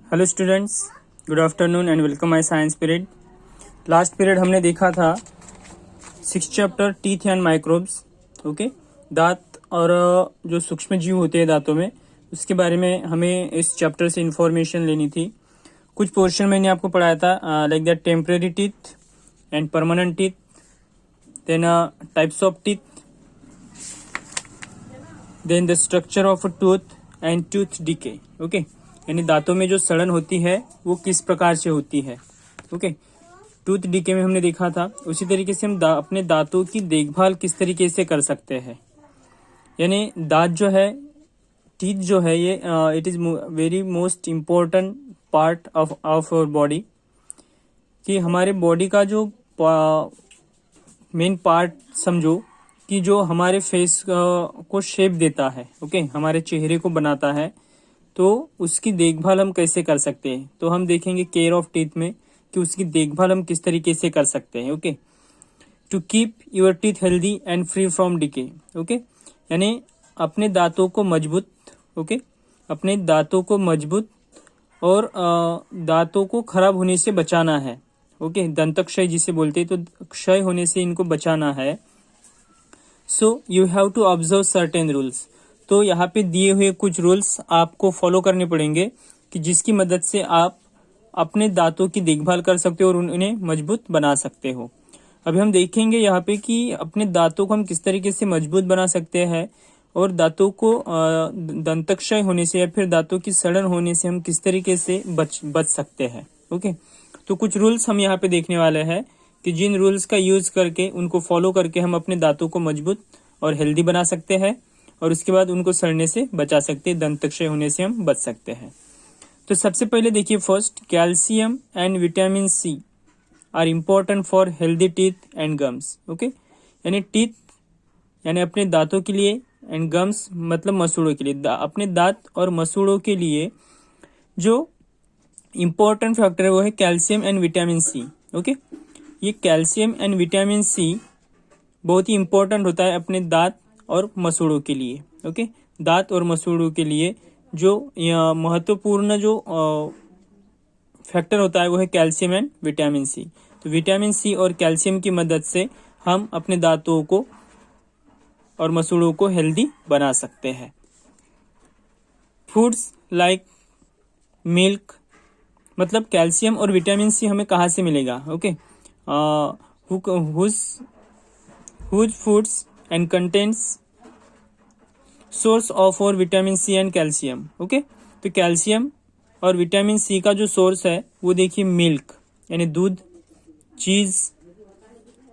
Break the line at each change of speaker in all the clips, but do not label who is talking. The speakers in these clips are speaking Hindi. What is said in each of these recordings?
Hello students, good afternoon and welcome my science period. Last period हमने देखा था 6th chapter teeth and microbes. Okay, दांत और जो सूक्ष्म जीव होते हैं दांतों में, उसके बारे में हमें इस चैप्टर से इंफॉर्मेशन लेनी थी। कुछ पोर्शन मैंने आपको पढ़ाया था like that temporary teeth and permanent teeth, then types of teeth, then the structure of a tooth and tooth decay. Okay, यानी दांतों में जो सड़न होती है वो किस प्रकार से होती है। ओके, टूथ डिके में हमने देखा था। उसी तरीके से हम अपने दांतों की देखभाल किस तरीके से कर सकते हैं। यानी दांत जो है, टीथ जो है, ये it is very most important part of our body. कि हमारे बॉडी का जो मेन पार्ट समझो कि जो हमारे फेस को शेप देता है। ओके, हमारे चेहरे को बनाता है, तो उसकी देखभाल हम कैसे कर सकते हैं। तो हम देखेंगे केयर ऑफ टीथ में कि उसकी देखभाल हम किस तरीके से कर सकते हैं। Okay, to keep your teeth healthy and free from decay. Okay, यानी अपने दांतों को मजबूत, ओके, अपने दांतों को मजबूत और दांतों को खराब होने से बचाना है। ओके, दंत क्षय जिसे बोलते हैं, तो क्षय होने से इनको बचाना है। So you have to observe certain rules. तो यहाँ पे दिए हुए कुछ रूल्स आपको फॉलो करने पड़ेंगे कि जिसकी मदद से आप अपने दांतों की देखभाल कर सकते हो और उन्हें मजबूत बना सकते हो। अभी हम देखेंगे यहाँ पे कि अपने दांतों को हम किस तरीके से मजबूत बना सकते हैं और दांतों को दंतक्षय होने से या फिर दांतों की सड़न होने से हम किस तरीके से बच सकते हैं। ओके, तो कुछ रूल्स हम यहाँ पे देखने वाले हैं कि जिन रूल्स का यूज करके, उनको फॉलो करके हम अपने दांतों को मजबूत और हेल्दी बना सकते हैं और उसके बाद उनको सड़ने से बचा सकते हैं, दंतक्षय होने से हम बच सकते हैं। तो सबसे पहले देखिए, first, calcium and vitamin C are important for healthy teeth and gums. Okay, यानी टीथ यानी अपने दांतों के लिए, एंड गम्स मतलब मसूड़ों के लिए, अपने दांत और मसूड़ों के लिए जो इम्पोर्टेंट फैक्टर है वो है calcium and vitamin C. Okay, ये कैल्शियम एंड विटामिन सी बहुत ही इम्पोर्टेंट होता है अपने दांत और मसूड़ों के लिए। ओके, दांत और मसूड़ों के लिए जो महत्वपूर्ण जो फैक्टर होता है वो है कैल्शियम एंड विटामिन सी। तो विटामिन सी और कैल्शियम की मदद से हम अपने दांतों को और मसूड़ों को हेल्दी बना सकते हैं। फूड्स लाइक मिल्क, मतलब कैल्शियम और विटामिन सी हमें कहाँ से मिलेगा। Okay, whose foods and contains source of और vitamin C and calcium. Okay, तो कैल्शियम और विटामिन सी का जो सोर्स है वो देखिए मिल्क यानी दूध, cheese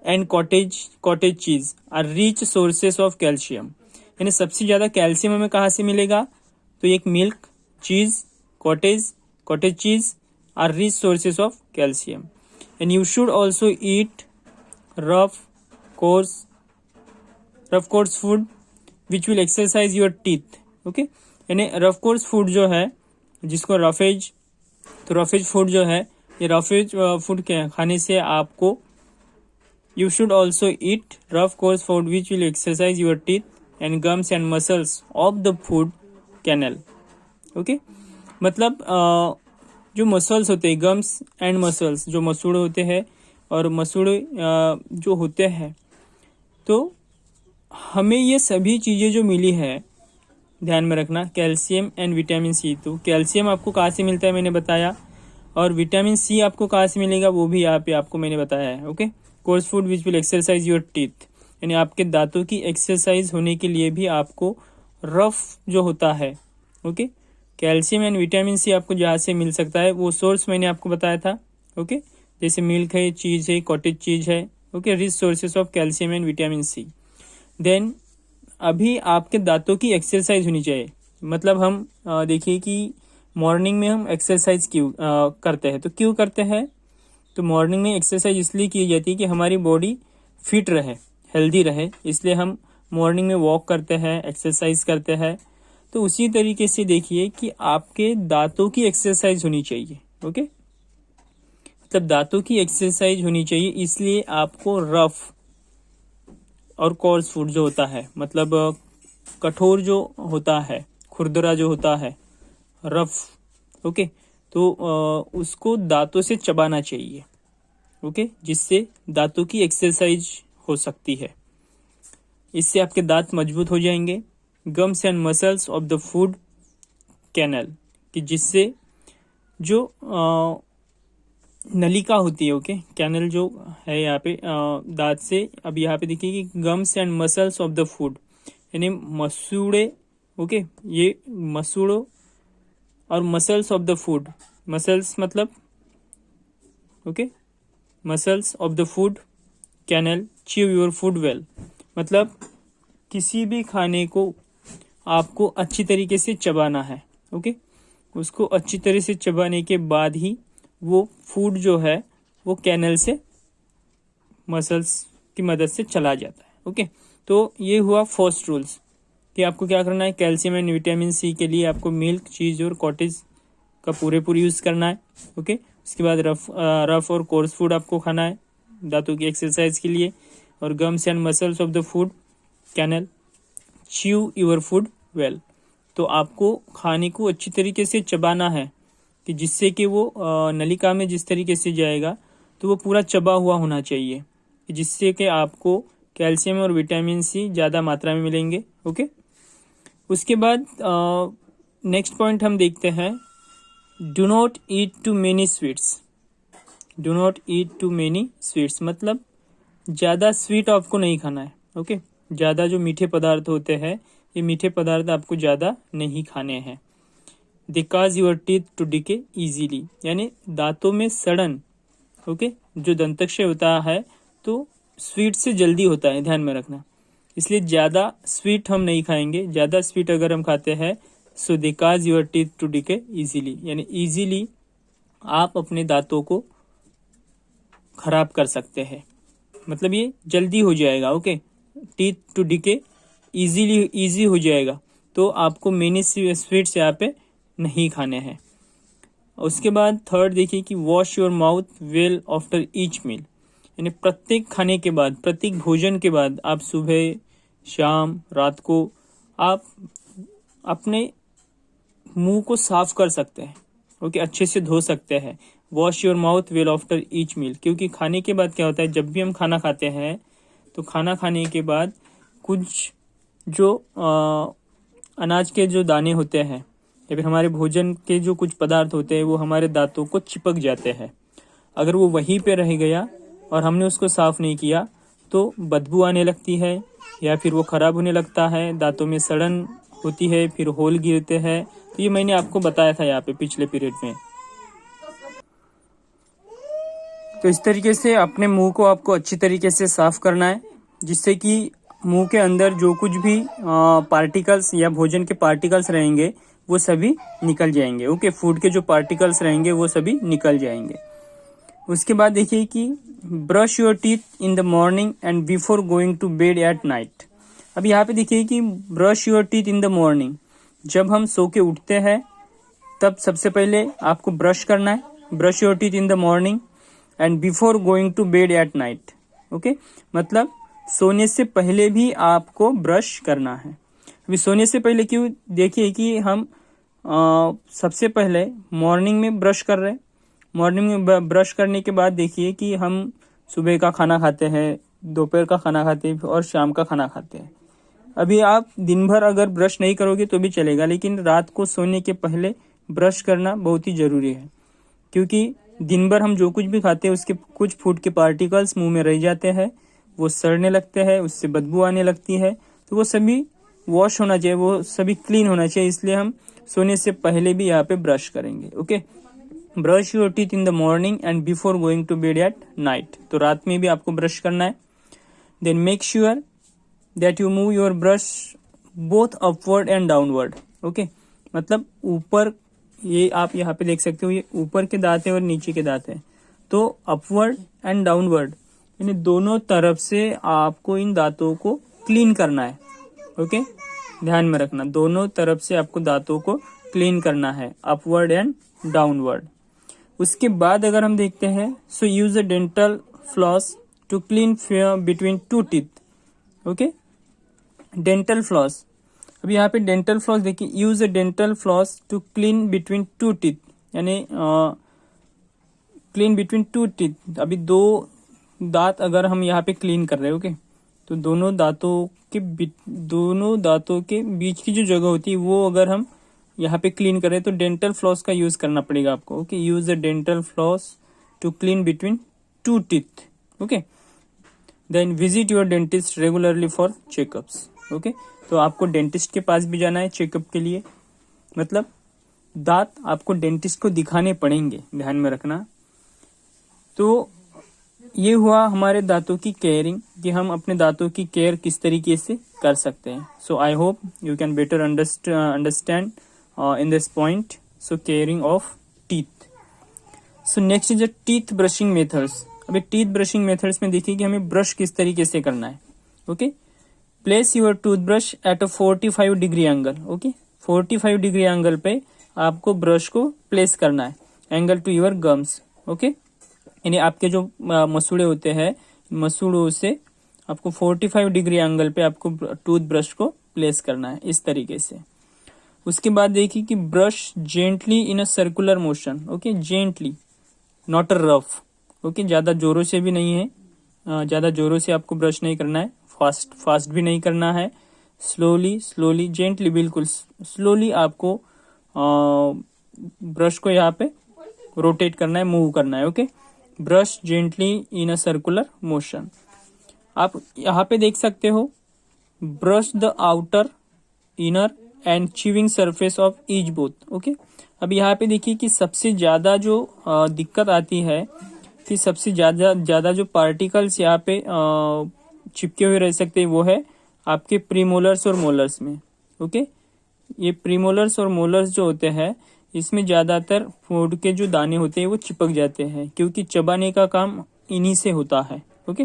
and cottage cheese are rich sources of calcium. यानी सबसे ज्यादा कैल्शियम हमें कहाँ से मिलेगा, तो एक milk, cheese, cottage cheese are rich sources of calcium. And you should also eat rough coarse food which will exercise your teeth. Okay, यानी रफ कोर्स फूड जो है, जिसको रफेज, तो रफेज फूड जो है, ये रफेज फूड के खाने से आपको, you should also eat rough coarse food which will exercise your teeth and gums and muscles of the food canal. Okay, मतलब जो मसल्स होते हैं, गम्स एंड मसल्स, जो मसूड़े होते हैं और मसूड़े जो होते हैं, तो हमें ये सभी चीज़ें जो मिली है, ध्यान में रखना, कैल्शियम एंड विटामिन सी। तो कैल्शियम आपको कहाँ से मिलता है मैंने बताया, और विटामिन सी आपको कहाँ से मिलेगा वो भी यहाँ पे आपको मैंने बताया है। Okay, course food which will exercise your teeth, यानी आपके दांतों की एक्सरसाइज होने के लिए भी आपको रफ जो होता है। Okay, calcium and vitamin C आपको जहाँ से मिल सकता है वो सोर्स मैंने आपको बताया था। ओके, जैसे मिल्क है, चीज है, कॉटेज चीज है। Okay, rich sources of calcium and vitamin C. Then अभी आपके दांतों की एक्सरसाइज होनी चाहिए। मतलब हम देखिए कि मॉर्निंग में हम एक्सरसाइज क्यों करते हैं, तो क्यों करते हैं, तो मॉर्निंग में एक्सरसाइज इसलिए की जाती है कि हमारी बॉडी फिट रहे, हेल्दी रहे, इसलिए हम मॉर्निंग में वॉक करते हैं, एक्सरसाइज करते हैं। तो उसी तरीके से देखिए कि आपके दांतों की एक्सरसाइज होनी चाहिए। ओके, मतलब दांतों की एक्सरसाइज होनी चाहिए, इसलिए आपको रफ और कोर्स फूड जो होता है, मतलब कठोर जो होता है, खुरदरा जो होता है, रफ। ओके, तो उसको दांतों से चबाना चाहिए, ओके, जिससे दांतों की एक्सरसाइज हो सकती है। इससे आपके दांत मजबूत हो जाएंगे। Gums and muscles of the food canal, कि जिससे जो नलिका होती है, ओके, कैनल जो है यहाँ पे दांत से, अब यहाँ पे देखिए कि gums and muscles of the food, यानी मसूड़े, ओके, ये मसूड़ों और muscles of the food, muscles मतलब, okay, muscles of the food canal chew your food well, मतलब किसी भी खाने को आपको अच्छी तरीके से चबाना है, ओके, उसको अच्छी तरह से चबाने के बाद ही वो फूड जो है वो कैनल से मसल्स की मदद से चला जाता है, ओके। तो ये हुआ फर्स्ट रूल्स कि आपको क्या करना है, कैल्शियम एंड विटामिन सी के लिए आपको मिल्क, चीज़ और कॉटेज का पूरे यूज़ करना है, ओके। उसके बाद रफ और कोर्स फूड आपको खाना है दांतों की एक्सरसाइज के लिए। और gums and muscles of the food canal chew your food well, तो आपको खाने को अच्छी तरीके से चबाना है कि जिससे कि वो नलिका में जिस तरीके से जाएगा तो वो पूरा चबा हुआ होना चाहिए, जिससे कि आपको कैल्शियम और विटामिन सी ज़्यादा मात्रा में मिलेंगे, ओके। उसके बाद नेक्स्ट पॉइंट हम देखते हैं, do not eat too many sweets. Do not eat too many sweets मतलब ज़्यादा स्वीट आपको नहीं खाना है, ओके। ज़्यादा जो मीठे पदार्थ होते हैं, ये मीठे पदार्थ आपको ज़्यादा नहीं खाने हैं। They cause your teeth to decay easily, यानी दांतों में सड़न, ओके, जो दंतक्षय होता है तो स्वीट से जल्दी होता है, ध्यान में रखना। इसलिए ज़्यादा स्वीट हम नहीं खाएंगे। ज़्यादा स्वीट अगर हम खाते हैं so they cause your teeth to decay easily, यानी ईजीली आप अपने दांतों को खराब कर सकते हैं, मतलब ये जल्दी हो जाएगा, okay. Teeth to decay easily, easy हो जाएगा, तो आपको मेनी स्वीट्स यहाँ पे नहीं खाने हैं। उसके बाद थर्ड देखिए कि wash your mouth well after each meal, यानी प्रत्येक खाने के बाद, प्रत्येक भोजन के बाद आप सुबह, शाम, रात को आप अपने मुंह को साफ कर सकते हैं, ओके, अच्छे से धो सकते हैं। Wash your mouth well after each meal, क्योंकि खाने के बाद क्या होता है, जब भी हम खाना खाते हैं तो खाना खाने के बाद कुछ जो अनाज के जो दाने होते हैं या फिर हमारे भोजन के जो कुछ पदार्थ होते हैं वो हमारे दांतों को चिपक जाते हैं। अगर वो वहीं पे रह गया और हमने उसको साफ नहीं किया तो बदबू आने लगती है या फिर वो खराब होने लगता है, दांतों में सड़न होती है, फिर होल गिरते हैं। तो ये मैंने आपको बताया था यहाँ पे पिछले पीरियड में। तो इस तरीके से अपने मुंह को आपको अच्छी तरीके से साफ करना है, जिससे कि मुंह के अंदर जो कुछ भी पार्टिकल्स या भोजन के पार्टिकल्स रहेंगे वो सभी निकल जाएंगे, ओके। फूड के जो पार्टिकल्स रहेंगे वो सभी निकल जाएंगे। उसके बाद देखिए कि brush your teeth in the morning and before going to bed at night. अब यहाँ पे देखिए कि brush your teeth in the morning, जब हम सो के उठते हैं तब सबसे पहले आपको ब्रश करना है, brush your teeth in the morning and before going to bed at night, okay. मतलब सोने से पहले भी आपको ब्रश करना है। अभी सोने से पहले क्यों, देखिए कि हम सबसे पहले मॉर्निंग में ब्रश कर रहे हैं। मॉर्निंग में ब्रश करने के बाद देखिए कि हम सुबह का खाना खाते हैं, दोपहर का खाना खाते हैं और शाम का खाना खाते हैं। अभी आप दिन भर अगर ब्रश नहीं करोगे तो भी चलेगा, लेकिन रात को सोने के पहले ब्रश करना बहुत ही ज़रूरी है, क्योंकि दिन भर हम जो कुछ भी खाते हैं उसके कुछ फूड के पार्टिकल्स मुंह में रह जाते हैं, वो सड़ने लगते हैं, उससे बदबू आने लगती है। तो वो सभी वॉश होना चाहिए, वो सभी क्लीन होना चाहिए, इसलिए हम सोने से पहले भी यहाँ पे ब्रश करेंगे, okay. Brush your teeth in the morning and before going to bed at night, तो रात में भी आपको ब्रश करना है। Then make sure that you move your brush both upward and downward, okay. मतलब ऊपर, ये आप यहाँ पे देख सकते हो, ये ऊपर के दांत है और नीचे के दांत है, तो अपवर्ड एंड डाउनवर्ड यानी दोनों तरफ से आपको इन दांतों को क्लीन करना है, ओके। ध्यान में रखना, दोनों तरफ से आपको दांतों को क्लीन करना है, अपवर्ड एंड डाउनवर्ड। उसके बाद अगर हम देखते हैं, so use a dental floss to clean between two teeth, okay. Dental floss, अब यहाँ पे डेंटल फ्लॉस देखिए, use a dental floss to clean between two teeth, यानी क्लीन बिटवीन टू टीथ। अभी दो दांत अगर हम यहाँ पे क्लीन कर रहे हैं, ओके, तो दोनों दांतों के बीच की जो जगह होती है वो अगर हम यहाँ पे क्लीन कर रहे हैं तो डेंटल फ्लॉस का यूज करना पड़ेगा आपको। Okay, use the dental floss to clean between two teeth. Okay, then visit your dentist regularly for checkups. Okay, तो आपको डेंटिस्ट के पास भी जाना है चेकअप के लिए, मतलब दांत आपको डेंटिस्ट को दिखाने पड़ेंगे, ध्यान में रखना। तो ये हुआ हमारे दांतों की केयरिंग, कि हम अपने दांतों की केयर किस तरीके से कर सकते हैं। So I hope you can better understand in this point. So caring of teeth. So next is teeth brushing methods. अभी टीथ ब्रशिंग मेथड्स में देखिए कि हमें ब्रश किस तरीके से करना है। Okay, place your toothbrush at a 45 degree angle. Okay, 45 degree angle पे आपको ब्रश को प्लेस करना है, angle to your gums. Okay, यानी आपके जो मसूड़े होते हैं, मसूड़ों से आपको 45 डिग्री एंगल पे आपको टूथ ब्रश को प्लेस करना है इस तरीके से। उसके बाद देखिए कि brush gently in a circular motion. Okay, gently, not a rough. Okay, ज्यादा जोरों से भी नहीं है, ज्यादा जोरों से आपको ब्रश नहीं करना है, फास्ट भी नहीं करना है, स्लोली जेंटली, बिल्कुल स्लोली आपको ब्रश को यहाँ पे रोटेट करना है, मूव करना है। Okay, brush gently in a circular motion. आप यहाँ पे देख सकते हो, brush the outer, inner and chewing surface of each both. Okay, अब यहाँ पे देखिए कि सबसे ज्यादा जो दिक्कत आती है कि सबसे ज्यादा जो पार्टिकल्स यहाँ पे चिपके हुए रह सकते हैं वो है आपके प्रीमोलर्स और मोलर्स में। ओके, ये प्रीमोलर्स और मोलर्स जो होते हैं इसमें ज्यादातर फूड के जो दाने होते हैं वो चिपक जाते हैं, क्योंकि चबाने का काम इन्हीं से होता है। ओके,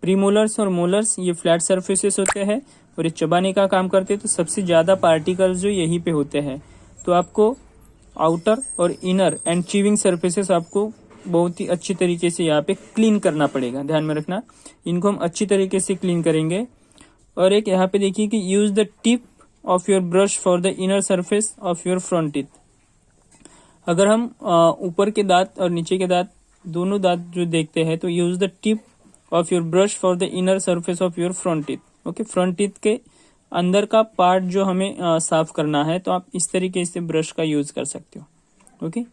प्रीमोलर्स और मोलर्स ये फ्लैट सरफेसेस होते हैं और ये चबाने का काम करते हैं, तो सबसे ज्यादा पार्टिकल्स जो यहीं पे होते हैं। तो आपको आउटर और इनर एंड च्यूइंग सरफेसेस आपको बहुत ही अच्छी तरीके से यहाँ पे क्लीन करना पड़ेगा, ध्यान में रखना। इनको हम अच्छी तरीके से क्लीन करेंगे। और एक यहाँ पे देखिए कि use the tip of your brush for the inner surface of your front teeth. अगर हम ऊपर के दांत और नीचे के दांत, दोनों दांत जो देखते हैं, तो use the tip of your brush for the inner surface of your front teeth. Okay, front teeth के अंदर का पार्ट जो हमें साफ करना है, तो आप इस तरीके से ब्रश का यूज कर सकते हो। ओके,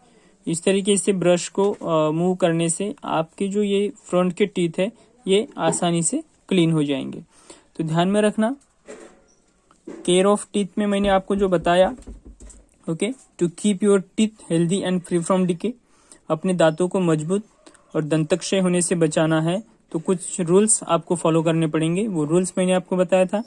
इस तरीके से ब्रश को मूव करने से आपके जो ये फ्रंट के टीथ है ये आसानी से क्लीन हो जाएंगे। तो ध्यान में रखना, केयर ऑफ टीथ में मैंने आपको जो बताया, okay, to keep your teeth healthy and free from decay, अपने दांतों को मजबूत और दंतक्षय होने से बचाना है, तो कुछ रूल्स आपको फॉलो करने पड़ेंगे। वो रूल्स मैंने आपको बताया था।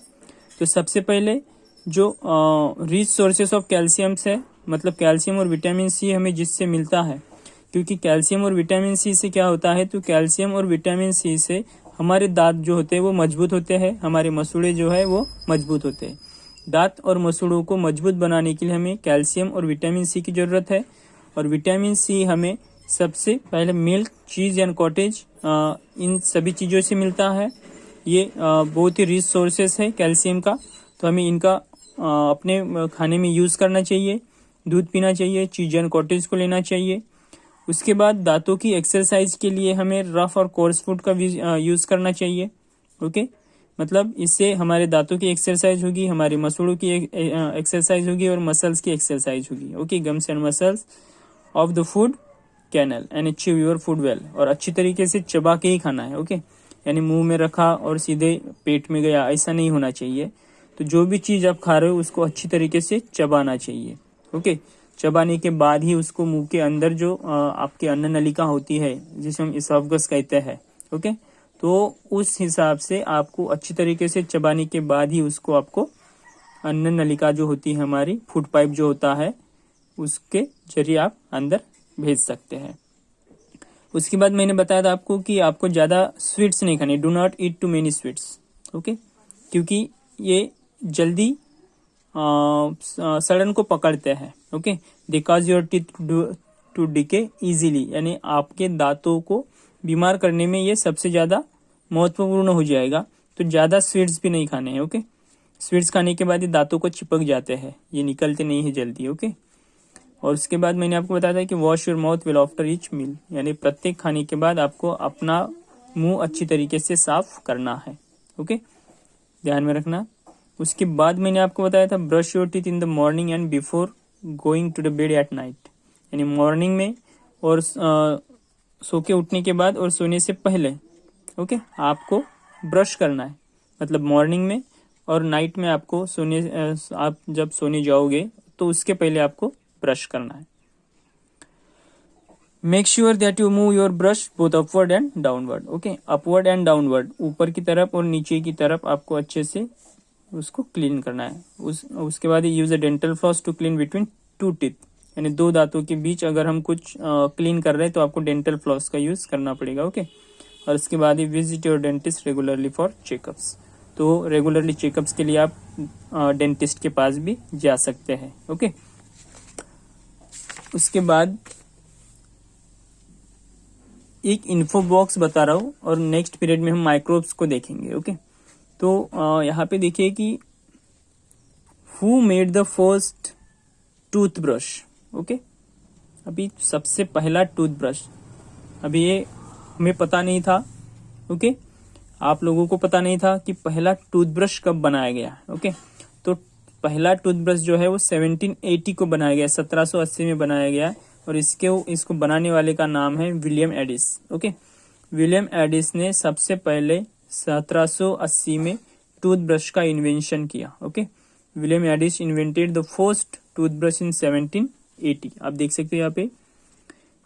तो सबसे पहले जो रिच सोर्सेस ऑफ कैल्शियम्स है, मतलब कैल्शियम और विटामिन सी हमें जिससे मिलता है, क्योंकि कैल्शियम और विटामिन सी से क्या होता है, तो कैल्शियम और विटामिन सी से हमारे दांत जो होते हैं वो मजबूत होते हैं, हमारे मसूड़े जो है वो मजबूत होते हैं। दांत और मसूड़ों को मजबूत बनाने के लिए हमें कैल्शियम और विटामिन सी की जरूरत है। और विटामिन सी हमें सबसे पहले मिल्क, चीज एंड कॉटेज, इन सभी चीज़ों से मिलता है। ये बहुत ही रिच सोर्सेस है कैल्शियम का, तो हमें इनका अपने खाने में यूज़ करना चाहिए। दूध पीना चाहिए, चीज एंड कॉटेज को लेना चाहिए। उसके बाद दांतों की एक्सरसाइज के लिए हमें रफ और कोर्स फूड का भी यूज़ करना चाहिए। ओके, मतलब इससे हमारे दांतों की एक्सरसाइज होगी, हमारे मसूड़ों की एक्सरसाइज होगी और मसल्स की एक्सरसाइज होगी। Okay, gums and muscles of the food canal and achieve your food well, और अच्छी तरीके से चबा के ही खाना है। ओके, यानी मुंह में रखा और सीधे पेट में गया, ऐसा नहीं होना चाहिए। तो जो भी चीज आप खा रहे हो उसको अच्छी तरीके से चबाना चाहिए। ओके, चबाने के बाद ही उसको मुंह के अंदर जो आपके अन्न नलिका होती है, जिसे हम इसोफेगस कहते हैं, ओके, तो उस हिसाब से आपको अच्छी तरीके से चबाने के बाद ही उसको आपको अन्न नलिका जो होती है हमारी, फूड पाइप जो होता है, उसके जरिए आप अंदर भेज सकते हैं। उसके बाद मैंने बताया था आपको कि आपको ज्यादा स्वीट्स नहीं खाने, do not eat too many sweets. Okay, क्योंकि ये जल्दी सड़न को पकड़ते हैं। Okay, they cause your teeth to decay easily, यानी आपके दांतों को बीमार करने में ये सबसे ज्यादा महत्वपूर्ण हो जाएगा। तो ज्यादा स्वीट्स भी नहीं खाने हैं। ओके, स्वीट्स खाने के बाद ये दांतों को चिपक जाते हैं, ये निकलते नहीं है जल्दी। ओके, और उसके बाद मैंने आपको बताया था कि wash your mouth well after each meal, यानी प्रत्येक खाने के बाद आपको अपना मुंह अच्छी तरीके से साफ करना है। ओके, ध्यान में रखना। उसके बाद मैंने आपको बताया था brush your teeth in the morning and before going to the bed at night, यानी मॉर्निंग में और सो के उठने के बाद और सोने से पहले ओके आपको ब्रश करना है। मतलब मॉर्निंग में और नाइट में आपको आप जब सोने जाओगे तो उसके पहले आपको ब्रश करना है। Make sure that you move your brush both upward and downward. Okay, upward and downward, ऊपर की तरफ और नीचे की तरफ आपको अच्छे से उसको क्लीन करना है। उसके बाद use a dental floss to clean between two teeth, यानी दो दांतों के बीच अगर हम कुछ क्लीन कर रहे हैं तो आपको डेंटल फ्लॉस का यूज करना पड़ेगा। ओके, और उसके बाद ही visit your dentist regularly for checkups, तो रेगुलरली चेकअप्स के लिए आप डेंटिस्ट के पास भी जा सकते हैं। ओके, उसके बाद एक इन्फो बॉक्स बता रहा हूँ और नेक्स्ट पीरियड में हम माइक्रोब्स को देखेंगे। ओके, तो यहाँ पे देखिए कि who made the first toothbrush. Okay, अभी सबसे पहला टूथब्रश, अभी ये हमें पता नहीं था। ओके, आप लोगों को पता नहीं था कि पहला टूथब्रश कब बनाया गया। ओके, तो पहला टूथब्रश जो है वो 1780 को बनाया गया, 1780 में बनाया गया और इसको बनाने वाले का नाम है William Addis. Okay, William Addis ने सबसे पहले 1780 में टूथब्रश का इन्वेंशन किया। Okay, William Addis invented the first toothbrush in 1780। आप देख सकते हो यहाँ पे,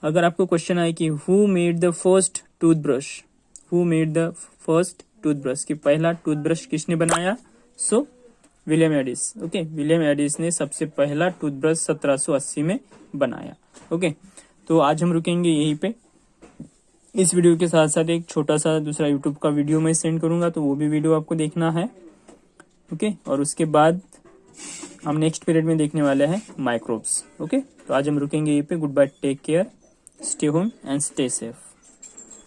अगर आपको क्वेश्चन आए कि who made the first toothbrush, who made the first toothbrush, कि पहला टूथब्रश किसने बनाया, so William Addis. Okay, William Addis ने सबसे पहला टूथब्रश 1780 में बनाया। ओके, तो आज हम रुकेंगे यहीं पे। इस वीडियो के साथ साथ एक छोटा सा दूसरा यूट्यूब का वीडियो मैं सेंड करूंगा, तो वो भी वीडियो आपको देखना है। ओके, और उसके बाद हम नेक्स्ट पीरियड में देखने वाले हैं माइक्रोब्स। ओके, तो आज हम रुकेंगे यहीं पे। Good bye, take care, stay home and stay safe.